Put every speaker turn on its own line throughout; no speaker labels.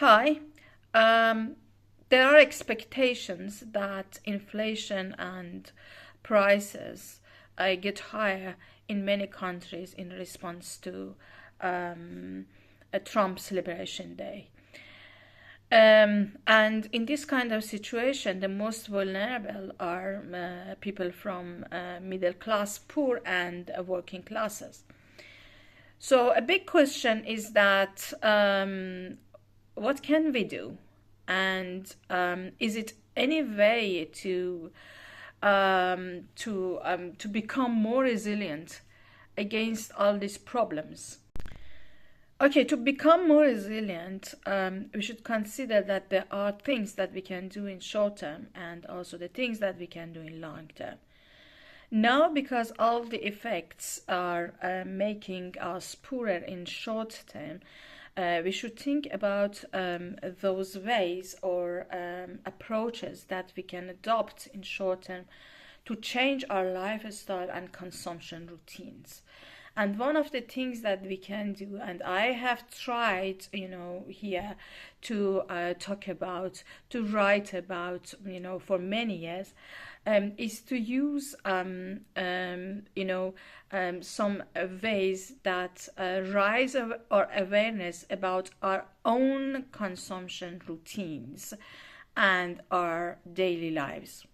Hi. Um, there are expectations that inflation and prices get higher in many countries in response to a Trump's Liberation Day. And in this kind of situation, the most vulnerable are people from middle class, poor, and working classes. So a big question is that what can we do? And is it any way to become more resilient against all these problems? Okay, to become more resilient, we should consider that there are things that we can do in short term and also the things that we can do in long term. Now, because all the effects are making us poorer in short term, we should think about those ways or approaches that we can adopt in short term to change our lifestyle and consumption routines. And one of the things that we can do, and I have tried, here to talk about, to write about, for many years, is to use, some ways that raise our awareness about our own consumption routines and our daily lives.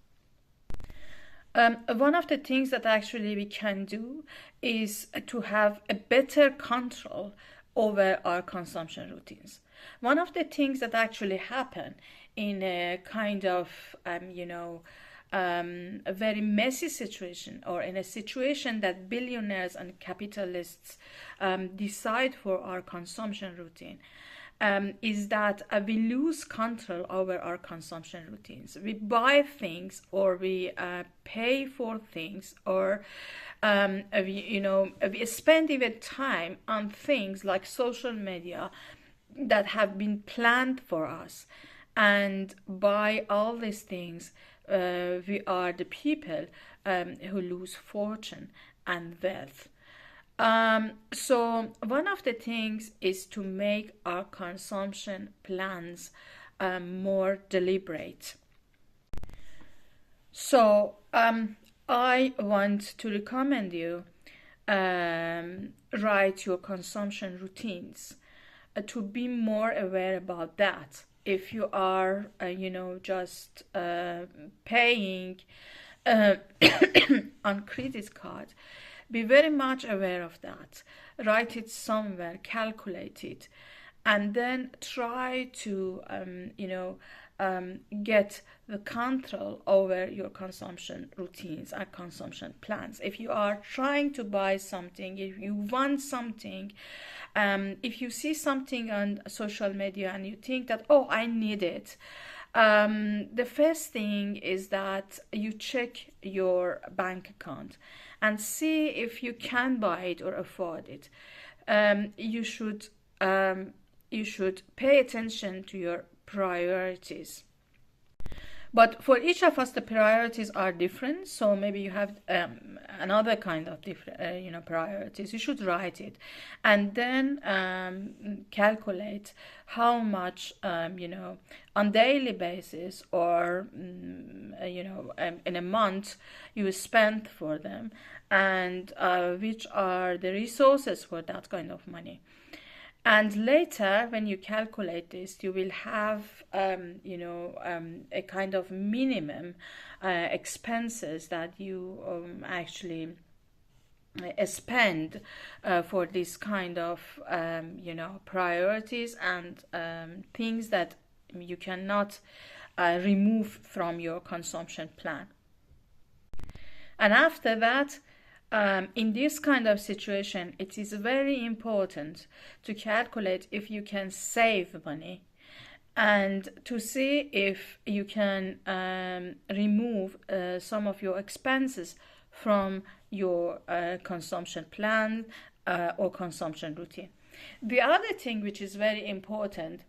One of the things that actually we can do is to have a better control over our consumption routines. One of the things that actually happen in a kind of, a very messy situation, or in a situation that billionaires and capitalists decide for our consumption routine, is that we lose control over our consumption routines. We buy things, or we pay for things, or we spend even time on things like social media that have been planned for us. And by all these things, we are the people who lose fortune and wealth. So one of the things is to make our consumption plans more deliberate. So I want to recommend you write your consumption routines to be more aware about that. If you are, just paying on credit card, be very much aware of that. Write it somewhere, calculate it, and then try to, get the control over your consumption routines and consumption plans. If you are trying to buy something, if you want something, if you see something on social media and you think that, oh, I need it, the first thing is that you check your bank account and see if you can buy it or afford it. You should pay attention to your priorities. But for each of us, the priorities are different. So maybe you have another kind of different, priorities. You should write it, and then calculate how much, on daily basis or in a month you spend for them, and which are the resources for that kind of money. And later, when you calculate this, you will have, a kind of minimum expenses that you actually spend for this kind of, priorities and things that you cannot remove from your consumption plan. And after that, in this kind of situation, it is very important to calculate if you can save money and to see if you can remove some of your expenses from your consumption plan or consumption routine. The other thing which is very important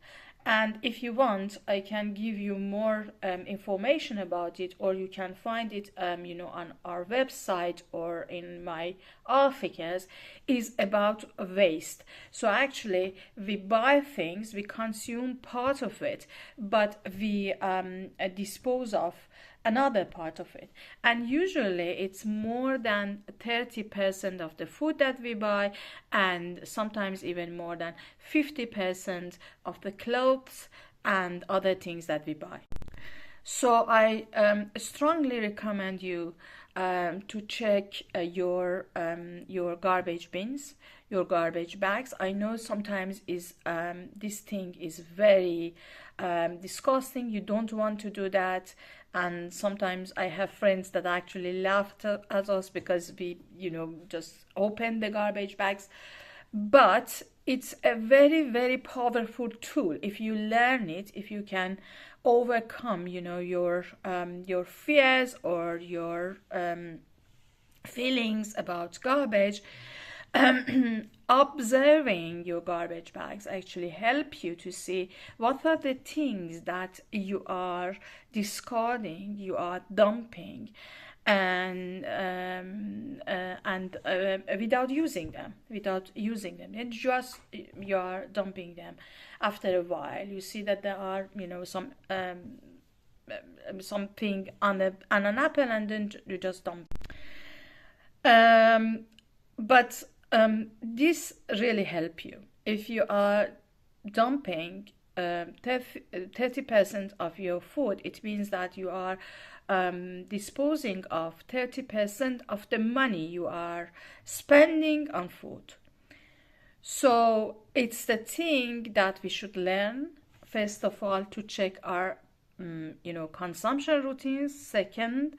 And if you want, I can give you more information about it, or you can find it, on our website or in my articles, is about waste. So actually, we buy things, we consume part of it, but we dispose of another part of it. And usually it's more than 30% of the food that we buy, and sometimes even more than 50% of the clothes and other things that we buy. So I strongly recommend you to check your garbage bins, your garbage bags. I know sometimes is this thing is very disgusting. You don't want to do that, and sometimes I have friends that actually laughed at us because we, just open the garbage bags. But it's a very, very powerful tool if you learn it, if you can overcome your fears or your feelings about garbage. Observing your garbage bags actually help you to see what are the things that you are discarding, you are dumping, and without using them, and just you are dumping them. After a while you see that there are something on an apple, and then you just dump. But this really help you if you are dumping 30% of your food. It means that you are disposing of 30% of the money you are spending on food. So it's the thing that we should learn, first of all, to check our consumption routines. Second,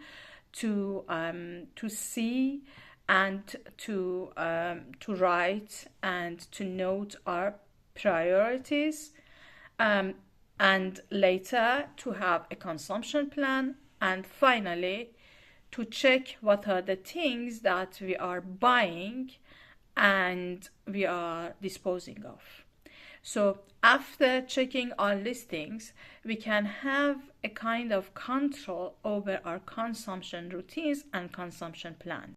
to see and to write and to note our priorities, and later to have a consumption plan, and finally to check what are the things that we are buying and we are disposing of. So after checking all these things, we can have a kind of control over our consumption routines and consumption plan.